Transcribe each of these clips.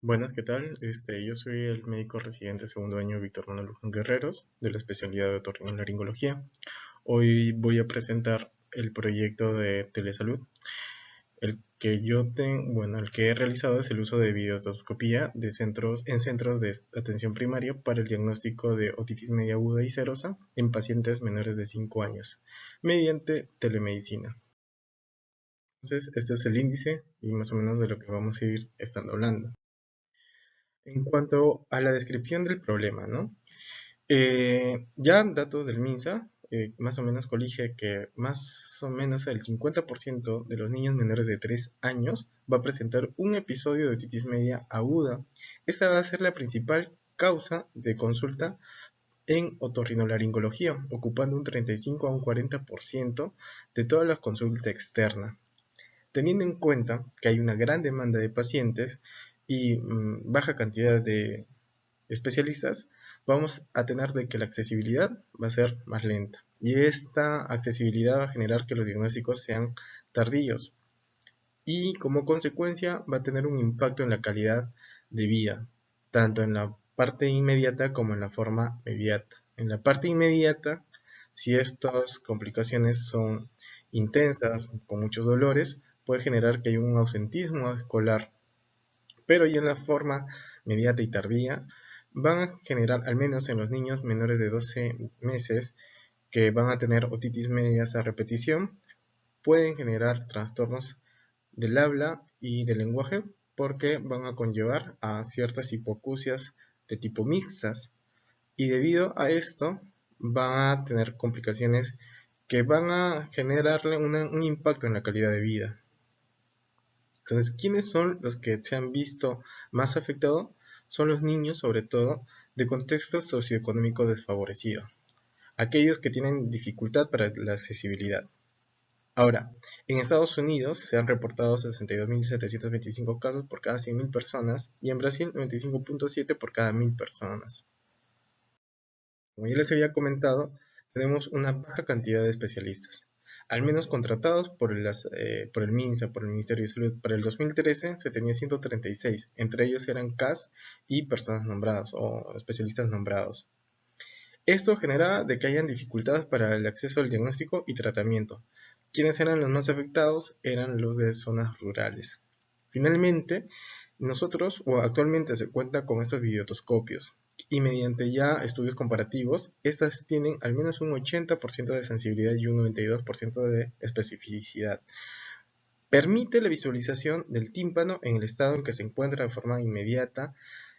Buenas, ¿qué tal? Yo soy el médico residente segundo año Víctor Manuel Luján Guerreros, de la especialidad de otorrinolaringología. Hoy voy a presentar el proyecto de telesalud. El que he realizado es el uso de videotoscopía en centros de atención primaria para el diagnóstico de otitis media aguda y serosa en pacientes menores de 5 años, mediante telemedicina. Entonces, este es el índice y más o menos de lo que vamos a ir estando hablando. En cuanto a la descripción del problema, ¿no? Ya datos del MINSA, más o menos colige que más o menos el 50% de los niños menores de 3 años va a presentar un episodio de otitis media aguda. Esta va a ser la principal causa de consulta en otorrinolaringología, ocupando un 35 a un 40% de toda la consulta externa. Teniendo en cuenta que hay una gran demanda de pacientes y baja cantidad de especialistas, vamos a tener de que la accesibilidad va a ser más lenta. Y esta accesibilidad va a generar que los diagnósticos sean tardíos. Y como consecuencia va a tener un impacto en la calidad de vida, tanto en la parte inmediata como en la forma mediata. En la parte inmediata, si estas complicaciones son intensas, con muchos dolores, puede generar que haya un ausentismo escolar, pero ya en la forma mediata y tardía van a generar, al menos en los niños menores de 12 meses que van a tener otitis medias a repetición, pueden generar trastornos del habla y del lenguaje porque van a conllevar a ciertas hipoacusias de tipo mixtas, y debido a esto van a tener complicaciones que van a generarle un impacto en la calidad de vida. Entonces, ¿quiénes son los que se han visto más afectados? Son los niños, sobre todo, de contexto socioeconómico desfavorecido, aquellos que tienen dificultad para la accesibilidad. Ahora, en Estados Unidos se han reportado 62.725 casos por cada 100.000 personas y en Brasil 95.7 por cada 1.000 personas. Como ya les había comentado, tenemos una baja cantidad de especialistas, al menos contratados por por el MINSA, por el Ministerio de Salud. Para el 2013 se tenía 136, entre ellos eran CAS y personas nombradas o especialistas nombrados. Esto genera de que hayan dificultades para el acceso al diagnóstico y tratamiento. ¿Quiénes eran los más afectados? Eran los de zonas rurales. Finalmente, nosotros o actualmente se cuenta con estos videotoscopios y mediante ya estudios comparativos, estas tienen al menos un 80% de sensibilidad y un 92% de especificidad. Permite la visualización del tímpano en el estado en que se encuentra de forma inmediata.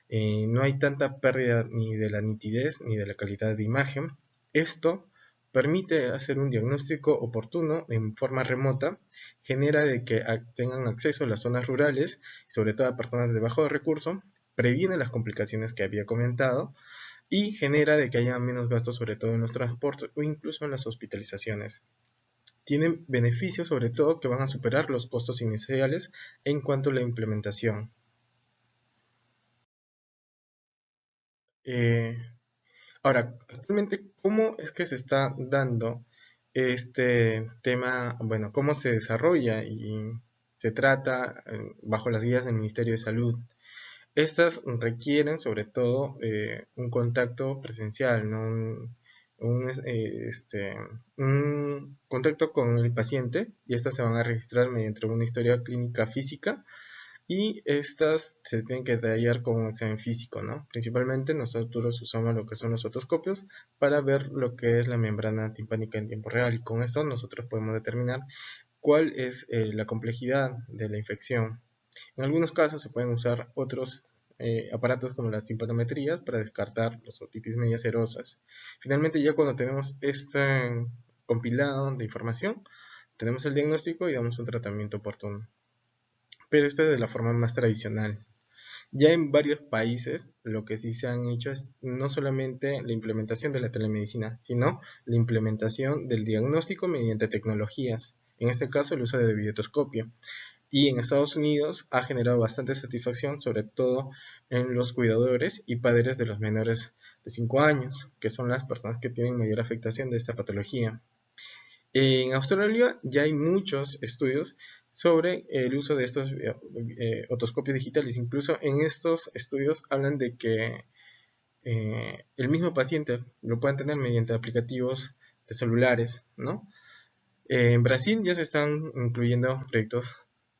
No hay tanta pérdida ni de la nitidez ni de la calidad de imagen. Esto permite hacer un diagnóstico oportuno en forma remota, genera de que tengan acceso a las zonas rurales, sobre todo a personas de bajo recurso, previene las complicaciones que había comentado y genera de que haya menos gastos, sobre todo en los transportes o incluso en las hospitalizaciones. Tienen beneficios sobre todo que van a superar los costos iniciales en cuanto a la implementación. Eh, Ahora, actualmente, ¿cómo es que se está dando este tema? Bueno, ¿cómo se desarrolla y se trata bajo las guías del Ministerio de Salud? Estas requieren sobre todo un contacto presencial, ¿no? Un contacto con el paciente, y estas se van a registrar mediante una historia clínica física, y estas se tienen que detallar con un examen físico, ¿no? Principalmente nosotros usamos lo que son los otoscopios para ver lo que es la membrana timpánica en tiempo real, y con eso nosotros podemos determinar cuál es la complejidad de la infección. En algunos casos se pueden usar otros aparatos como las timpanometrías para descartar las otitis medias serosas. Finalmente, ya cuando tenemos este compilado de información, tenemos el diagnóstico y damos un tratamiento oportuno. Pero esta es de la forma más tradicional. Ya en varios países lo que sí se han hecho es no solamente la implementación de la telemedicina, sino la implementación del diagnóstico mediante tecnologías, en este caso el uso de videotoscopio. Y en Estados Unidos ha generado bastante satisfacción, sobre todo en los cuidadores y padres de los menores de 5 años, que son las personas que tienen mayor afectación de esta patología. En Australia ya hay muchos estudios sobre el uso de estos otoscopios digitales. Incluso en estos estudios hablan de que el mismo paciente lo pueden tener mediante aplicativos de celulares, ¿no? En Brasil ya se están incluyendo proyectos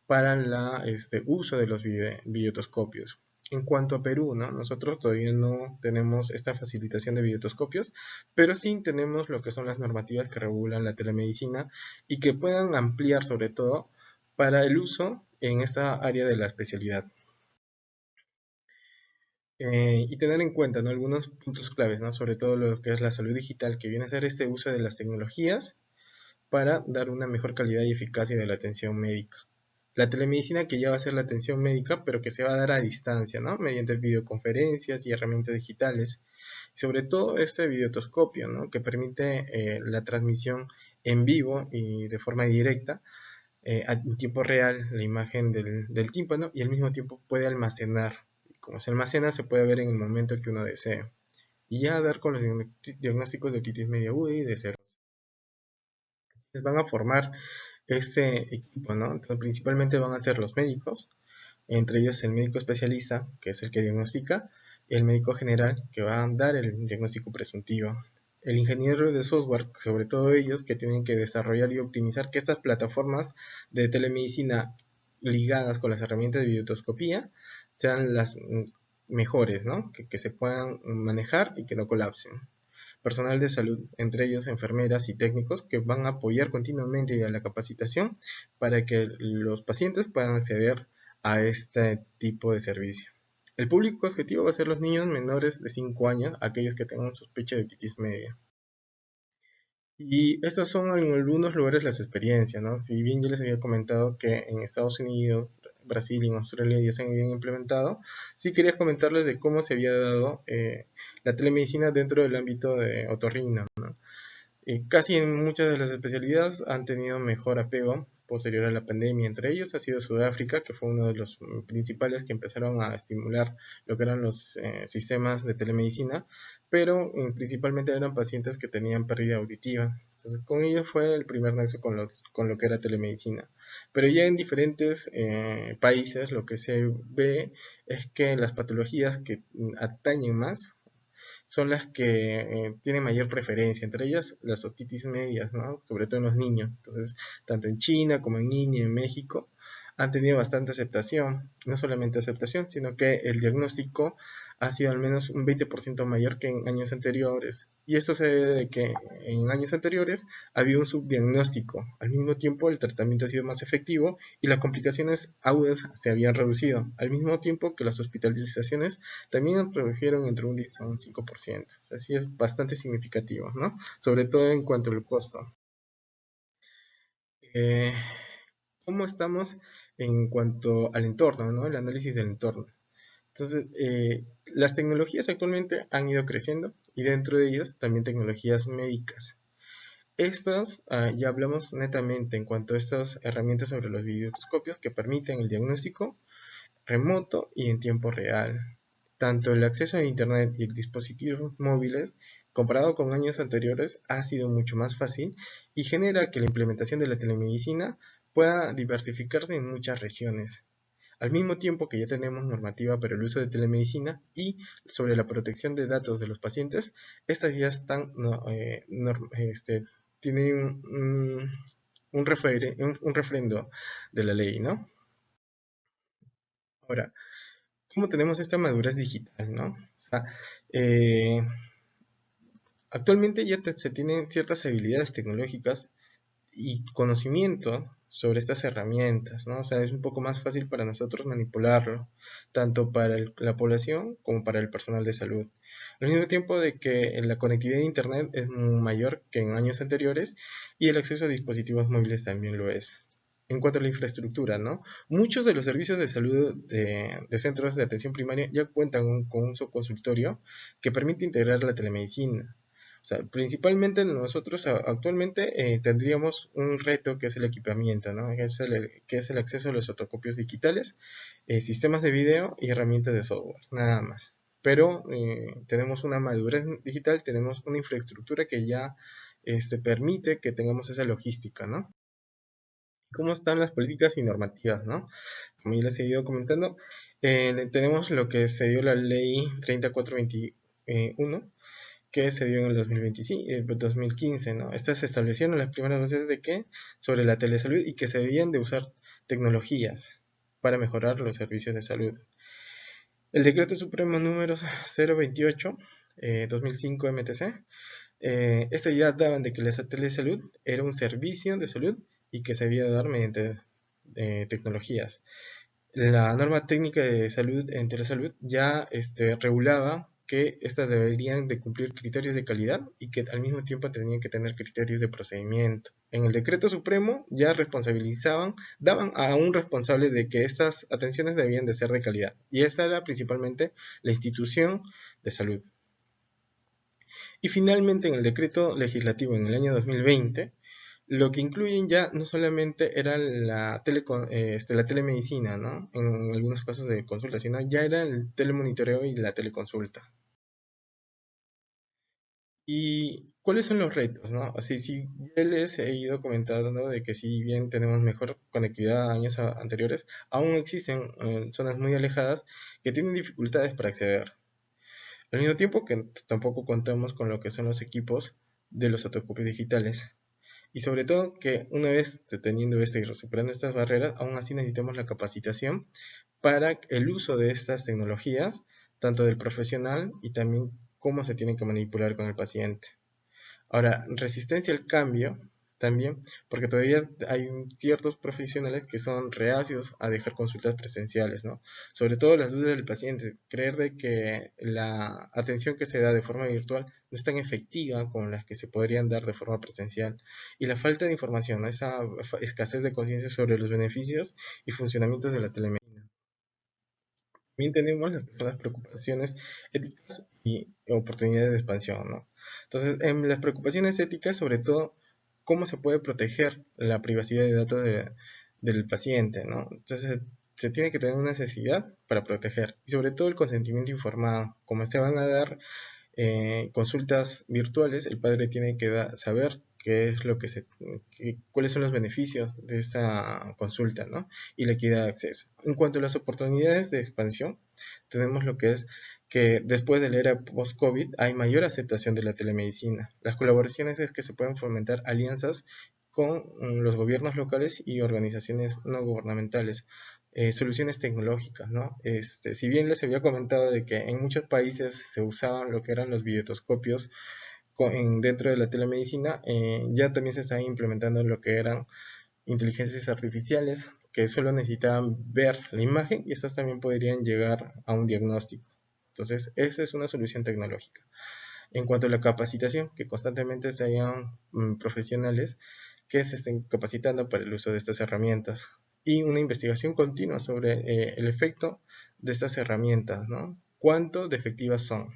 para el uso de los videotoscopios. En cuanto a Perú, ¿no? Nosotros todavía no tenemos esta facilitación de videotoscopios, pero sí tenemos lo que son las normativas que regulan la telemedicina y que puedan ampliar sobre todo para el uso en esta área de la especialidad. Y tener en cuenta, ¿no?, algunos puntos claves, ¿no?, sobre todo lo que es la salud digital, que viene a ser este uso de las tecnologías para dar una mejor calidad y eficacia de la atención médica. La telemedicina, que ya va a ser la atención médica, pero que se va a dar a distancia, ¿no?, mediante videoconferencias y herramientas digitales. Sobre todo este videotoscopio, ¿no?, que permite la transmisión en vivo y de forma directa, en tiempo real, la imagen del tímpano, y al mismo tiempo puede almacenar. Como se almacena, se puede ver en el momento que uno desee. Y ya dar con los diagnósticos de otitis media aguda y de ceros. Les van a formar este equipo, ¿no? Entonces, principalmente van a ser los médicos, entre ellos el médico especialista, que es el que diagnostica, y el médico general, que va a dar el diagnóstico presuntivo. El ingeniero de software, sobre todo ellos, que tienen que desarrollar y optimizar que estas plataformas de telemedicina ligadas con las herramientas de videotoscopía sean las mejores, ¿no? Que se puedan manejar y que no colapsen. Personal de salud, entre ellos enfermeras y técnicos, que van a apoyar continuamente a la capacitación para que los pacientes puedan acceder a este tipo de servicio. El público objetivo va a ser los niños menores de 5 años, aquellos que tengan sospecha de otitis media. Y estas son en algunos lugares las experiencias, ¿no? Si bien ya les había comentado que en Estados Unidos, Brasil y en Australia ya se habían implementado, sí quería comentarles de cómo se había dado la telemedicina dentro del ámbito de otorrino, ¿no? Casi en muchas de las especialidades han tenido mejor apego posterior a la pandemia. Entre ellos ha sido Sudáfrica, que fue uno de los principales que empezaron a estimular lo que eran los sistemas de telemedicina, pero principalmente eran pacientes que tenían pérdida auditiva. Entonces, con ello fue el primer nexo con lo que era telemedicina. Pero ya en diferentes países lo que se ve es que las patologías que atañen más son las que tienen mayor preferencia, entre ellas las otitis medias, ¿no?, sobre todo en los niños. Entonces, tanto en China como en India y en México han tenido bastante aceptación, no solamente aceptación, sino que el diagnóstico ha sido al menos un 20% mayor que en años anteriores. Y esto se debe de que en años anteriores había un subdiagnóstico. Al mismo tiempo, el tratamiento ha sido más efectivo y las complicaciones agudas se habían reducido, al mismo tiempo que las hospitalizaciones también redujeron entre un 10 a un 5%. O sea, sí es bastante significativo, ¿no? Sobre todo en cuanto al costo. Eh, ¿Cómo estamos en cuanto al entorno, ¿no? El análisis del entorno. Entonces, las tecnologías actualmente han ido creciendo y dentro de ellas también tecnologías médicas. Estas, ya hablamos netamente en cuanto a estas herramientas sobre los videoscopios que permiten el diagnóstico remoto y en tiempo real. Tanto el acceso a Internet y dispositivos móviles, comparado con años anteriores, ha sido mucho más fácil y genera que la implementación de la telemedicina pueda diversificarse en muchas regiones. Al mismo tiempo que ya tenemos normativa para el uso de telemedicina y sobre la protección de datos de los pacientes, estas ya están, tienen un refrendo de la ley, ¿no? Ahora, ¿cómo tenemos esta madurez digital, no? O sea, actualmente ya se tienen ciertas habilidades tecnológicas y conocimiento sobre estas herramientas, ¿no? O sea, es un poco más fácil para nosotros manipularlo, tanto para la población como para el personal de salud. Al mismo tiempo de que la conectividad de Internet es mayor que en años anteriores y el acceso a dispositivos móviles también lo es. En cuanto a la infraestructura, ¿no? Muchos de los servicios de salud de centros de atención primaria ya cuentan con un subconsultorio que permite integrar la telemedicina. O sea, principalmente nosotros actualmente tendríamos un reto que es el equipamiento, ¿no? Que es el acceso a los fotocopios digitales, sistemas de video y herramientas de software, nada más. Pero tenemos una madurez digital, tenemos una infraestructura que ya permite que tengamos esa logística, ¿no? ¿Cómo están las políticas y normativas, no? Como ya les he ido comentando, tenemos lo que se dio la ley 3421, que se dio en el 2015, ¿no? Estas se establecieron las primeras bases de que sobre la telesalud y que se debían de usar tecnologías para mejorar los servicios de salud. El decreto supremo número 028 2005 MTC, este ya daban de que la telesalud era un servicio de salud y que se debía dar mediante tecnologías. La norma técnica de salud en telesalud ya regulaba que estas deberían de cumplir criterios de calidad y que al mismo tiempo tenían que tener criterios de procedimiento. En el decreto supremo ya responsabilizaban, daban a un responsable de que estas atenciones debían de ser de calidad, y esta era principalmente la institución de salud. Y finalmente en el decreto legislativo en el año 2020, lo que incluyen ya no solamente era la telemedicina, ¿no? En algunos casos de consulta, sino ya era el telemonitoreo y la teleconsulta. ¿Y cuáles son los retos, no? Así, si ya les he ido comentando, ¿no? De que si bien tenemos mejor conectividad a años anteriores, aún existen zonas muy alejadas que tienen dificultades para acceder. Al mismo tiempo que tampoco contamos con lo que son los equipos de los fotocopias digitales. Y sobre todo que una vez teniendo esto y superando estas barreras, aún así necesitamos la capacitación para el uso de estas tecnologías, tanto del profesional y también cómo se tienen que manipular con el paciente. Ahora, resistencia al cambio también, porque todavía hay ciertos profesionales que son reacios a dejar consultas presenciales, ¿no? Sobre todo las dudas del paciente, creer de que la atención que se da de forma virtual no es tan efectiva como las que se podrían dar de forma presencial, y la falta de información, ¿no? Esa escasez de conciencia sobre los beneficios y funcionamientos de la telemedicina. También tenemos las preocupaciones éticas y oportunidades de expansión, ¿no? Entonces, en las preocupaciones éticas, sobre todo, cómo se puede proteger la privacidad de datos del paciente, ¿no? Entonces, se tiene que tener una necesidad para proteger, y sobre todo el consentimiento informado. Como se van a dar consultas virtuales, el padre tiene que saber qué es lo cuáles son los beneficios de esta consulta, ¿no? Y la equidad de acceso. En cuanto a las oportunidades de expansión, tenemos lo que es que después de la era post-COVID hay mayor aceptación de la telemedicina. Las colaboraciones es que se pueden fomentar alianzas con los gobiernos locales y organizaciones no gubernamentales, soluciones tecnológicas, ¿no? Si bien les había comentado de que en muchos países se usaban lo que eran los videotoscopios dentro de la telemedicina, ya también se están implementando lo que eran inteligencias artificiales que solo necesitaban ver la imagen y estas también podrían llegar a un diagnóstico. Entonces, esa es una solución tecnológica. En cuanto a la capacitación, que constantemente se hayan profesionales que se estén capacitando para el uso de estas herramientas, y una investigación continua sobre el efecto de estas herramientas, ¿no? ¿Cuánto de efectivas son?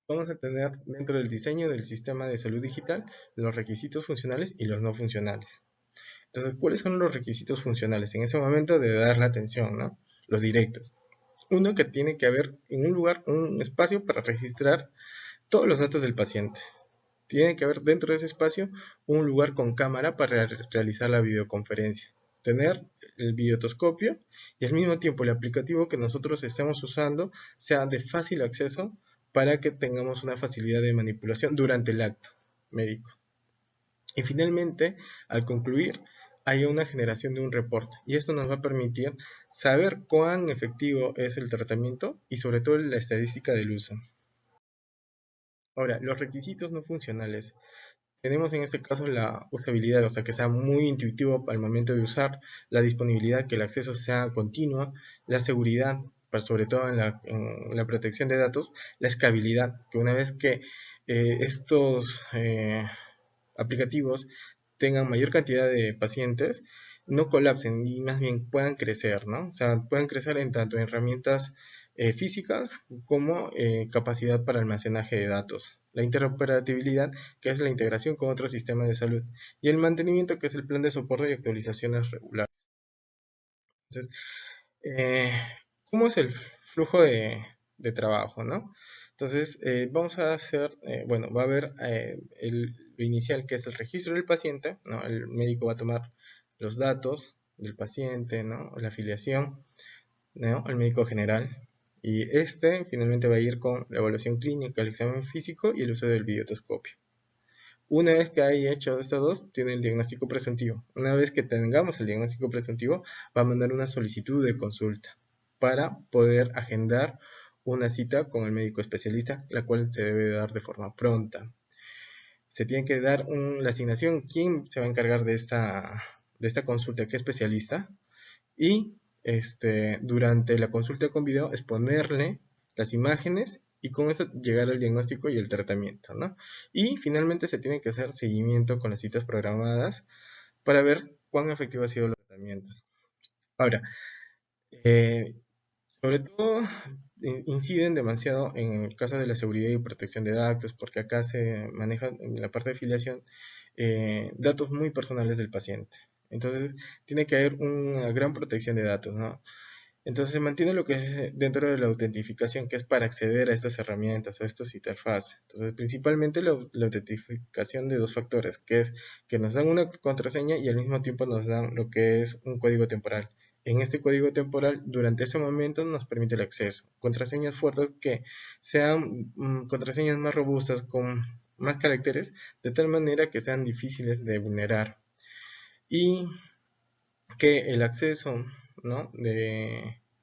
Vamos a tener dentro del diseño del sistema de salud digital los requisitos funcionales y los no funcionales. Entonces, ¿cuáles son los requisitos funcionales en ese momento de dar la atención, ¿no? Los directos. Uno, que tiene que haber en un lugar, un espacio para registrar todos los datos del paciente. Tiene que haber dentro de ese espacio un lugar con cámara para realizar la videoconferencia. Tener el videotoscopio y al mismo tiempo el aplicativo que nosotros estemos usando sea de fácil acceso para que tengamos una facilidad de manipulación durante el acto médico. Y finalmente, al concluir, hay una generación de un reporte y esto nos va a permitir saber cuán efectivo es el tratamiento y sobre todo la estadística del uso. Ahora, los requisitos no funcionales. Tenemos en este caso la usabilidad, o sea, que sea muy intuitivo al momento de usar, la disponibilidad, que el acceso sea continuo, la seguridad, sobre todo en la protección de datos, la escalabilidad, que una vez que estos aplicativos tengan mayor cantidad de pacientes, no colapsen y más bien puedan crecer, ¿no? O sea, puedan crecer en tanto en herramientas físicas como capacidad para almacenaje de datos. La interoperabilidad, que es la integración con otros sistemas de salud. Y el mantenimiento, que es el plan de soporte y actualizaciones regulares. Entonces, eh, ¿cómo es el flujo de trabajo, no? Entonces, vamos a hacer, bueno, va a haber lo inicial, que es el registro del paciente, ¿no? El médico va a tomar los datos del paciente, ¿no? La afiliación, ¿no? El médico general. Y finalmente va a ir con la evaluación clínica, el examen físico y el uso del videotoscopio. Una vez que haya hecho estos dos, tiene el diagnóstico presuntivo. Una vez que tengamos el diagnóstico presuntivo, va a mandar una solicitud de consulta para poder agendar una cita con el médico especialista, la cual se debe dar de forma pronta. Se tiene que dar la asignación, quién se va a encargar de esta consulta, qué especialista, y durante la consulta con video exponerle las imágenes y con eso llegar al diagnóstico y el tratamiento, ¿no? Y finalmente se tiene que hacer seguimiento con las citas programadas para ver cuán efectivos han sido los tratamientos. Ahora, eh, sobre todo inciden demasiado en el caso de la seguridad y protección de datos, porque acá se maneja en la parte de filiación datos muy personales del paciente. Entonces, tiene que haber una gran protección de datos, ¿no? Entonces, se mantiene lo que es dentro de la autentificación, que es para acceder a estas herramientas o a estos interfaces. Entonces, principalmente la autentificación de dos factores, que es que nos dan una contraseña y al mismo tiempo nos dan lo que es un código temporal. En este código temporal, durante ese momento nos permite el acceso. Contraseñas fuertes que sean contraseñas más robustas, con más caracteres, de tal manera que sean difíciles de vulnerar. Y que el acceso, ¿no?,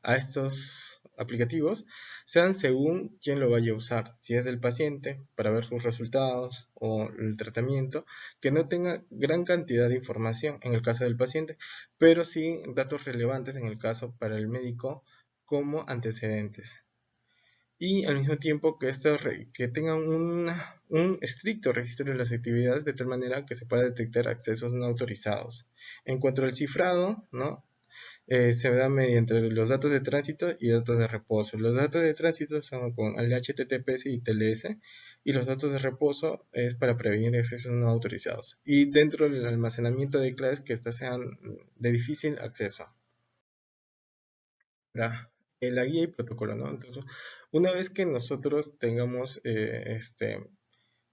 a estos aplicativos sean según quién lo vaya a usar. Si es del paciente, para ver sus resultados o el tratamiento, que no tenga gran cantidad de información en el caso del paciente, pero sí datos relevantes en el caso para el médico como antecedentes. Y al mismo tiempo que tengan un estricto registro de las actividades, de tal manera que se pueda detectar accesos no autorizados. En cuanto al cifrado, ¿no?, se da mediante los datos de tránsito y datos de reposo. Los datos de tránsito son con el HTTPS y TLS, y los datos de reposo es para prevenir accesos no autorizados. Y dentro del almacenamiento de claves, que estas sean de difícil acceso. La guía y protocolo, ¿no? Entonces, una vez que nosotros tengamos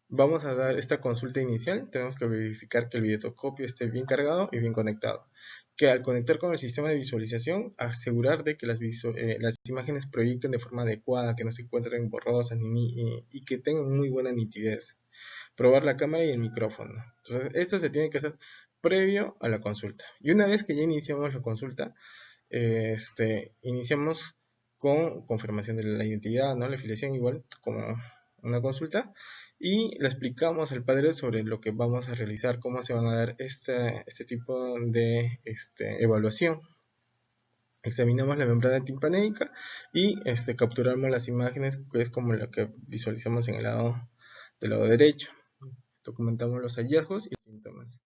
vamos a dar esta consulta inicial, tenemos que verificar que el videotoscopio esté bien cargado y bien conectado. Que al conectar con el sistema de visualización, asegurar de que las imágenes proyecten de forma adecuada, que no se encuentren borrosas y que tengan muy buena nitidez. Probar la cámara y el micrófono. Entonces, esto se tiene que hacer previo a la consulta. Y una vez que ya iniciamos la consulta, iniciamos con confirmación de la identidad, ¿no?, la afiliación, igual como una consulta, y le explicamos al padre sobre lo que vamos a realizar, cómo se van a dar este tipo de evaluación. Examinamos la membrana timpánica y capturamos las imágenes, que es como lo que visualizamos en del lado derecho. Documentamos los hallazgos y síntomas.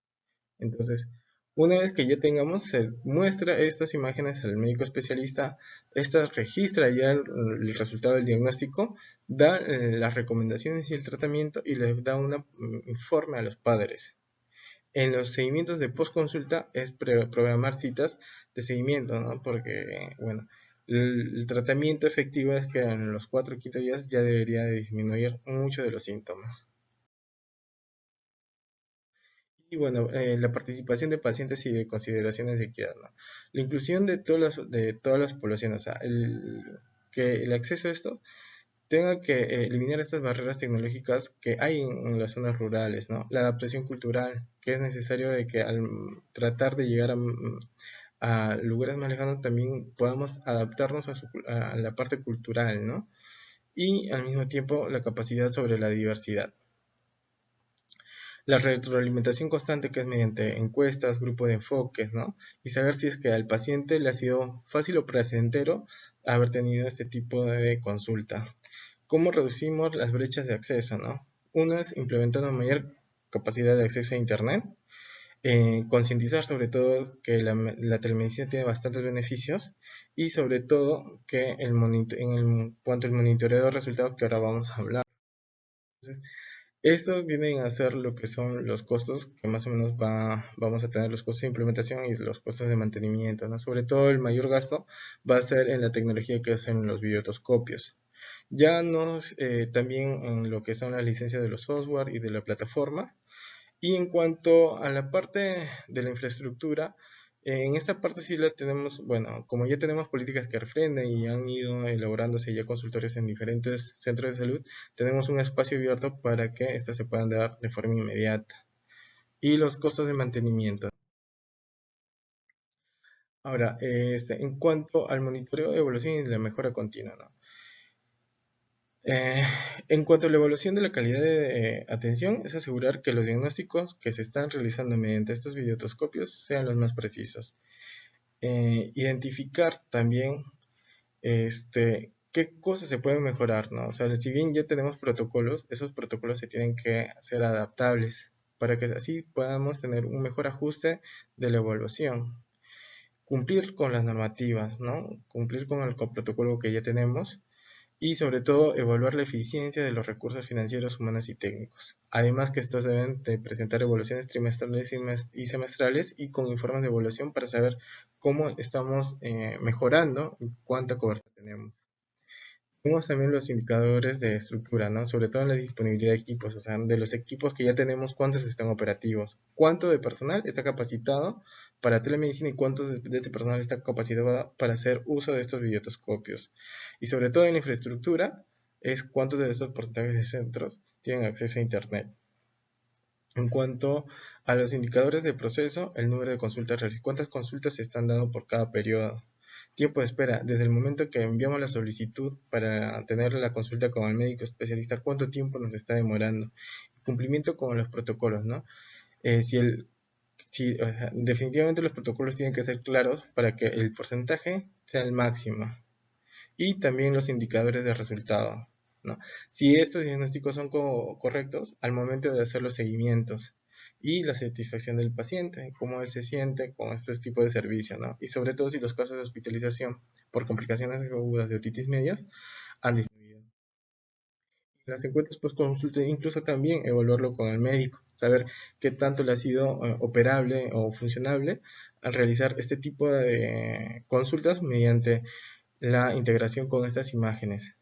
Entonces, una vez que ya tengamos, se muestra estas imágenes al médico especialista, esta registra ya el resultado del diagnóstico, da las recomendaciones y el tratamiento y les da un informe a los padres. En los seguimientos de postconsulta es programar citas de seguimiento, ¿no? Porque, bueno, el tratamiento efectivo es que en los 4 o 5 días ya debería de disminuir mucho de los síntomas. Y bueno, la participación de pacientes y de consideraciones de equidad, ¿no? La inclusión de todas las poblaciones, o sea, que el acceso a esto tenga que eliminar estas barreras tecnológicas que hay en las zonas rurales, ¿no? La adaptación cultural, que es necesario de que al tratar de llegar a lugares más lejanos también podamos adaptarnos a la parte cultural, ¿no? Y al mismo tiempo la capacidad sobre la diversidad. La retroalimentación constante, que es mediante encuestas, grupo de enfoques, ¿no? Y saber si es que al paciente le ha sido fácil o placentero haber tenido este tipo de consulta. ¿Cómo reducimos las brechas de acceso, no? Una es implementando mayor capacidad de acceso a Internet, concientizar sobre todo que la telemedicina tiene bastantes beneficios, y sobre todo que en cuanto al monitoreo de resultados, que ahora vamos a hablar. Entonces, estos vienen a ser lo que son los costos, que más o menos vamos a tener los costos de implementación y los costos de mantenimiento, ¿no? Sobre todo el mayor gasto va a ser en la tecnología que hacen los videotoscopios. Ya nos también en lo que son las licencias de los software y de la plataforma. Y en cuanto a la parte de la infraestructura, en esta parte sí la tenemos, bueno, como ya tenemos políticas que refrenden y han ido elaborándose ya consultorios en diferentes centros de salud, tenemos un espacio abierto para que éstas se puedan dar de forma inmediata. Y los costos de mantenimiento. Ahora, en cuanto al monitoreo de evaluación y de la mejora continua, ¿no? Eh, en cuanto a la evaluación de la calidad de atención, es asegurar que los diagnósticos que se están realizando mediante estos videotoscopios sean los más precisos. Identificar también qué cosas se pueden mejorar, ¿no? O sea, si bien ya tenemos protocolos, esos protocolos se tienen que ser adaptables para que así podamos tener un mejor ajuste de la evaluación. Cumplir con las normativas, ¿no? Cumplir con el protocolo que ya tenemos y sobre todo evaluar la eficiencia de los recursos financieros, humanos y técnicos. Además que estos deben de presentar evaluaciones trimestrales y semestrales y con informes de evaluación para saber cómo estamos mejorando y cuánta cobertura tenemos. Tenemos también los indicadores de estructura, ¿no? Sobre todo en la disponibilidad de equipos, o sea, de los equipos que ya tenemos, cuántos están operativos, cuánto de personal está capacitado para telemedicina y cuánto de este personal está capacitado para hacer uso de estos videotoscopios. Y sobre todo en la infraestructura, es cuántos de estos porcentajes de centros tienen acceso a Internet. En cuanto a los indicadores de proceso, el número de consultas realizadas, cuántas consultas se están dando por cada periodo. Tiempo de espera, desde el momento que enviamos la solicitud para tener la consulta con el médico especialista, cuánto tiempo nos está demorando. Cumplimiento con los protocolos, ¿no? Definitivamente los protocolos tienen que ser claros para que el porcentaje sea el máximo. Y también los indicadores de resultado, ¿no? Si estos diagnósticos son correctos al momento de hacer los seguimientos y la satisfacción del paciente, cómo él se siente con este tipo de servicio, ¿no? Y sobre todo si los casos de hospitalización por complicaciones agudas de otitis medias han disminuido. Las encuestas post consulta, incluso también evaluarlo con el médico, saber qué tanto le ha sido operable o funcionable al realizar este tipo de consultas mediante la integración con estas imágenes.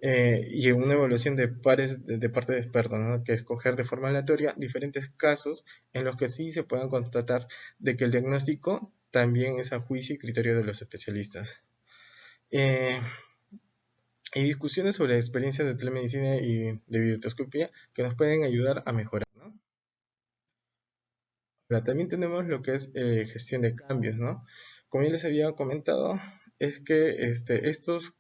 Y una evaluación de pares de parte de expertos, ¿no? Que escoger de forma aleatoria diferentes casos en los que sí se puedan constatar de que el diagnóstico también es a juicio y criterio de los especialistas. Y discusiones sobre experiencias de telemedicina y de videotoscopía que nos pueden ayudar a mejorar, ¿no? Pero también tenemos lo que es gestión de cambios, ¿no? Como ya les había comentado, es que estos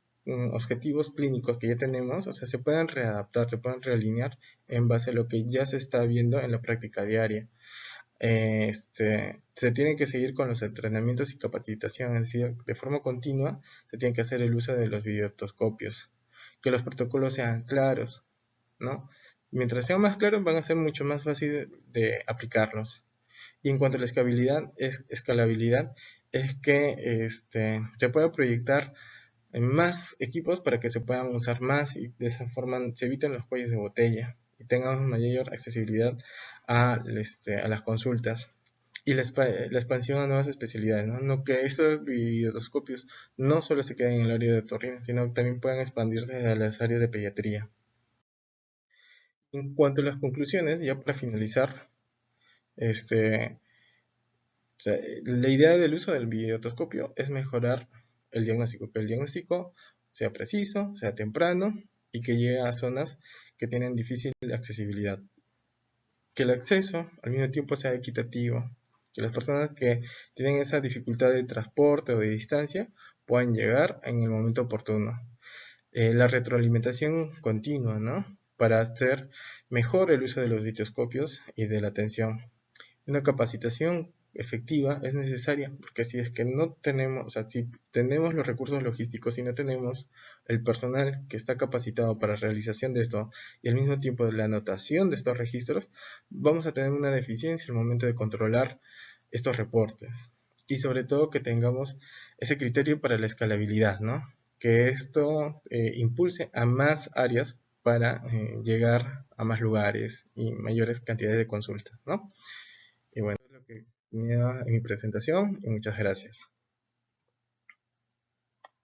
objetivos clínicos que ya tenemos, o sea, se pueden readaptar, se pueden realinear en base a lo que ya se está viendo en la práctica diaria. Se tiene que seguir con los entrenamientos y capacitación, es decir, de forma continua se tiene que hacer el uso de los videotoscopios, que los protocolos sean claros, ¿no? Mientras sean más claros van a ser mucho más fácil de aplicarlos. Y en cuanto a la escalabilidad, es que se pueda proyectar en más equipos para que se puedan usar más y de esa forma se eviten los cuellos de botella y tengamos mayor accesibilidad a las consultas y la expansión a nuevas especialidades, ¿no? No que estos videoscopios no solo se queden en el área de otorrino, sino que también puedan expandirse a las áreas de pediatría. En cuanto a las conclusiones, ya para finalizar, este, o sea, la idea del uso del videotoscopio es mejorar el diagnóstico, que el diagnóstico sea preciso, sea temprano y que llegue a zonas que tienen difícil accesibilidad. Que el acceso al mismo tiempo sea equitativo, que las personas que tienen esa dificultad de transporte o de distancia puedan llegar en el momento oportuno. La retroalimentación continua, ¿no? Para hacer mejor el uso de los videoscopios y de la atención. Una capacitación efectiva es necesaria, porque si es que no tenemos, o sea, si tenemos los recursos logísticos y no tenemos el personal que está capacitado para la realización de esto y al mismo tiempo la anotación de estos registros, vamos a tener una deficiencia al momento de controlar estos reportes. Y sobre todo que tengamos ese criterio para la escalabilidad, ¿no? Que esto impulse a más áreas para llegar a más lugares y mayores cantidades de consultas, ¿no? Y bueno, es lo que tenía en mi presentación y muchas gracias.